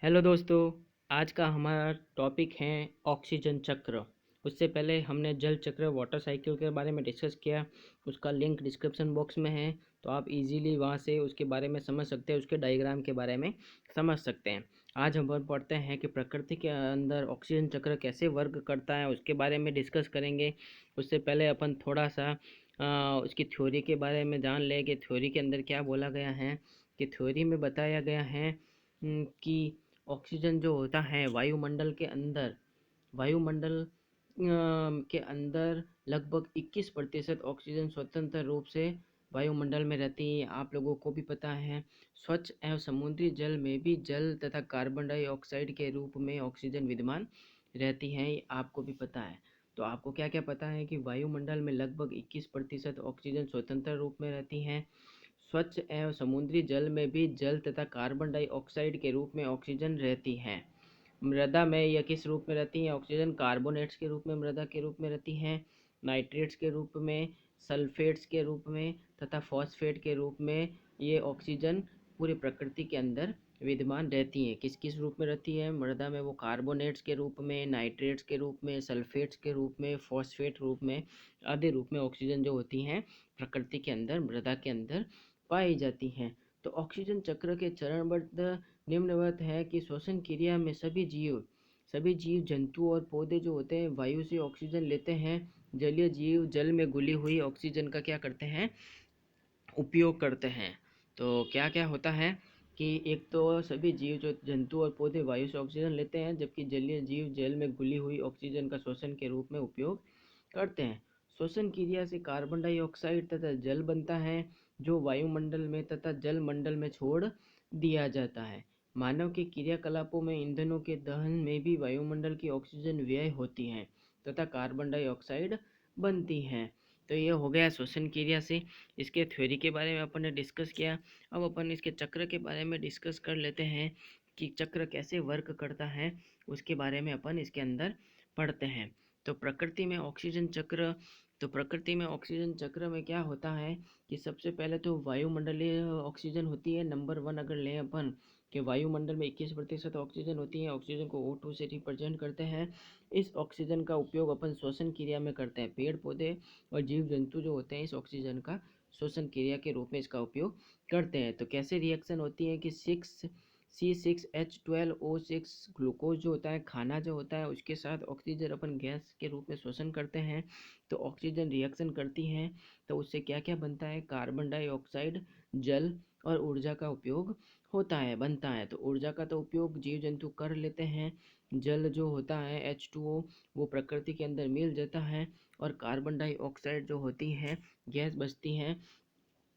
Hello दोस्तों। आज का हमारा टॉपिक है ऑक्सीजन चक्र। उससे पहले हमने जल चक्र वाटर साइकिल के बारे में डिस्कस किया। उसका लिंक डिस्क्रिप्शन बॉक्स में है, तो आप इजीली वहां से उसके बारे में समझ सकते हैं, उसके डायग्राम के बारे में समझ सकते हैं। आज हम पढ़ते हैं कि प्रकृति के अंदर ऑक्सीजन चक्र कैसे वर्क करता है, उसके बारे में डिस्कस करेंगे। उससे पहले अपन थोड़ा सा उसकी थ्योरी के बारे में जान लें कि थ्योरी के अंदर क्या बोला गया है। कि थ्योरी में बताया गया है कि ऑक्सीजन जो होता है वायुमंडल के अंदर लगभग 21% ऑक्सीजन स्वतंत्र रूप से वायुमंडल में रहती है। आप लोगों को भी पता है। स्वच्छ एवं समुद्री जल में भी जल तथा कार्बन डाइऑक्साइड के रूप में ऑक्सीजन विद्यमान रहती है, ये आपको भी पता है। तो आपको क्या क्या पता है कि वायुमंडल में लगभग 21% ऑक्सीजन स्वतंत्र रूप में रहती है। स्वच्छ एवं समुद्री जल में भी जल तथा कार्बन डाइऑक्साइड के रूप में ऑक्सीजन रहती है। मृदा में यह किस रूप में रहती है? ऑक्सीजन कार्बोनेट्स के रूप में मृदा के रूप में रहती है, नाइट्रेट्स के रूप में, सल्फेट्स के रूप में तथा फॉस्फेट के रूप में ये ऑक्सीजन पूरी प्रकृति के अंदर विद्यमान रहती है। किस किस रूप में रहती है? मृदा में वो कार्बोनेट्स के रूप में, नाइट्रेट्स के रूप में, सल्फेट्स के रूप में, फॉस्फेट रूप में, आदि रूप में ऑक्सीजन जो होती हैं प्रकृति के अंदर, मृदा के अंदर पाई जाती हैं। तो ऑक्सीजन चक्र के चरणबद्ध निम्नवत है कि श्वसन क्रिया में सभी जीव जंतु और पौधे जो होते हैं वायु से ऑक्सीजन लेते हैं। जलीय जीव जल में घुली हुई ऑक्सीजन का क्या करते हैं? उपयोग करते हैं। तो क्या क्या होता है कि एक तो सभी जीव जो जंतु और पौधे वायु से ऑक्सीजन लेते हैं, जबकि जलीय जीव जल में घुली हुई ऑक्सीजन का श्वसन के रूप में उपयोग करते हैं। श्वसन क्रिया से कार्बन डाइऑक्साइड तथा जल बनता है, जो वायुमंडल में तथा जल मंडल में छोड़ दिया जाता है। मानव के क्रियाकलापों में ईंधनों के दहन में भी वायुमंडल की ऑक्सीजन व्यय होती है तथा कार्बन डाइऑक्साइड बनती है। तो ये हो गया श्वसन क्रिया से। इसके थ्योरी के बारे में अपन ने डिस्कस किया। अब अपन इसके चक्र के बारे में डिस्कस कर लेते हैं कि चक्र कैसे वर्क करता है, उसके बारे में अपन इसके अंदर पढ़ते हैं। तो प्रकृति में ऑक्सीजन चक्र में क्या होता है कि सबसे पहले तो वायुमंडलीय ऑक्सीजन होती है। नंबर 1 अगर लें अपन कि वायुमंडल में 21% ऑक्सीजन होती है। ऑक्सीजन को O2 से रिप्रेजेंट करते हैं। इस ऑक्सीजन का उपयोग अपन श्वसन क्रिया में करते हैं। पेड़ पौधे और जीव जंतु जो होते हैं इस ऑक्सीजन का श्वसन क्रिया के रूप में इसका उपयोग करते हैं। तो कैसे रिएक्शन होती है कि C6H12O6 ग्लूकोज जो होता है, खाना जो होता है, उसके साथ ऑक्सीजन अपन गैस के रूप में श्वसन करते हैं। तो ऑक्सीजन रिएक्शन करती है, तो उससे क्या क्या बनता है? कार्बन डाइऑक्साइड, जल और ऊर्जा का उपयोग बनता है। तो ऊर्जा का तो उपयोग जीव जंतु कर लेते हैं। जल जो होता है H2O वो प्रकृति के अंदर मिल जाता है। और कार्बन डाइऑक्साइड जो होती है गैस बचती है।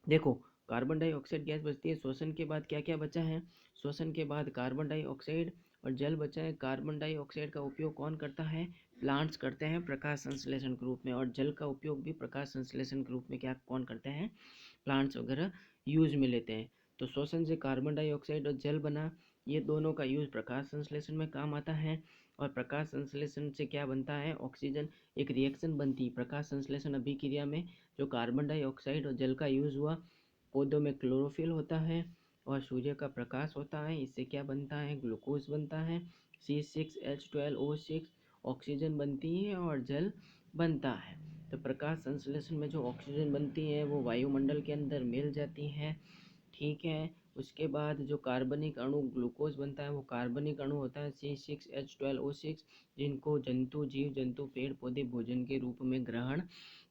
देखो, कार्बन डाइऑक्साइड गैस बचती है। श्वसन के बाद क्या क्या बचा है? श्वसन के बाद कार्बन डाइऑक्साइड और जल बचा है। कार्बन डाइऑक्साइड का उपयोग कौन करता है? प्लांट्स करते हैं प्रकाश संश्लेषण के रूप में। और जल का उपयोग भी प्रकाश संश्लेषण के रूप में क्या कौन करते हैं? प्लांट्स वगैरह यूज में लेते हैं। तो श्वसन से कार्बन डाइऑक्साइड और जल बना, ये दोनों का यूज प्रकाश संश्लेषण में काम आता है। और प्रकाश संश्लेषण से क्या बनता है? ऑक्सीजन। एक रिएक्शन बनती है प्रकाश संश्लेषण अभिक्रिया में। जो कार्बन डाइऑक्साइड और जल का यूज हुआ, पौधों में क्लोरोफिल होता है और सूर्य का प्रकाश होता है। इससे क्या बनता है? ग्लूकोज बनता है। C6H12O6 ऑक्सीजन बनती है और जल बनता है। तो प्रकाश संश्लेषण में जो ऑक्सीजन बनती है वो वायुमंडल के अंदर मिल जाती है। ठीक है। उसके बाद जो कार्बनिक अणु ग्लूकोज बनता है वो कार्बनिक अणु होता है C6H12O6, जिनको जीव जंतु पेड़ पौधे भोजन के रूप में ग्रहण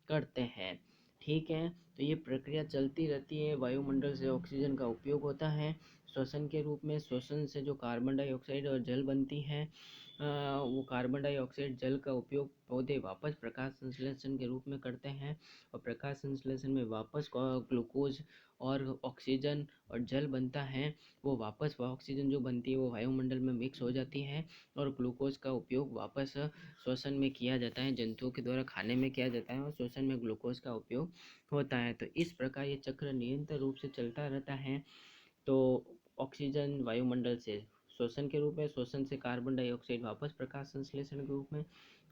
करते हैं। ठीक है। तो ये प्रक्रिया चलती रहती है। वायुमंडल से ऑक्सीजन का उपयोग होता है श्वसन के रूप में। श्वसन से जो कार्बन डाइऑक्साइड और जल बनती है, वो कार्बन डाइऑक्साइड जल का उपयोग पौधे वापस प्रकाश संश्लेषण के रूप में करते हैं। और प्रकाश संश्लेषण में वापस ग्लूकोज और ऑक्सीजन और जल बनता है। वो वापस ऑक्सीजन जो बनती है वो वायुमंडल में मिक्स हो जाती है। और ग्लूकोज का उपयोग वापस श्वसन में किया जाता है, जंतुओं के द्वारा खाने में किया जाता है और श्वसन में ग्लूकोज का उपयोग होता है। तो इस प्रकार ये चक्र निरंतर रूप से चलता रहता है। तो ऑक्सीजन वायुमंडल से श्वसन के रूप में, श्वसन से कार्बन डाइऑक्साइड वापस प्रकाश संश्लेषण के रूप में,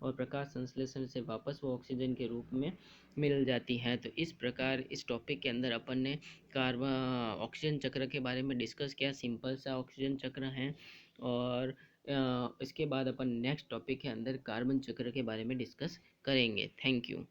और प्रकाश संश्लेषण से वापस वो ऑक्सीजन के रूप में मिल जाती हैं। तो इस प्रकार इस टॉपिक के अंदर अपन ने कार्बन ऑक्सीजन चक्र के बारे में डिस्कस किया, सिंपल सा ऑक्सीजन चक्र है। और इसके बाद अपन नेक्स्ट टॉपिक के अंदर कार्बन चक्र के बारे में डिस्कस करेंगे। Thank you.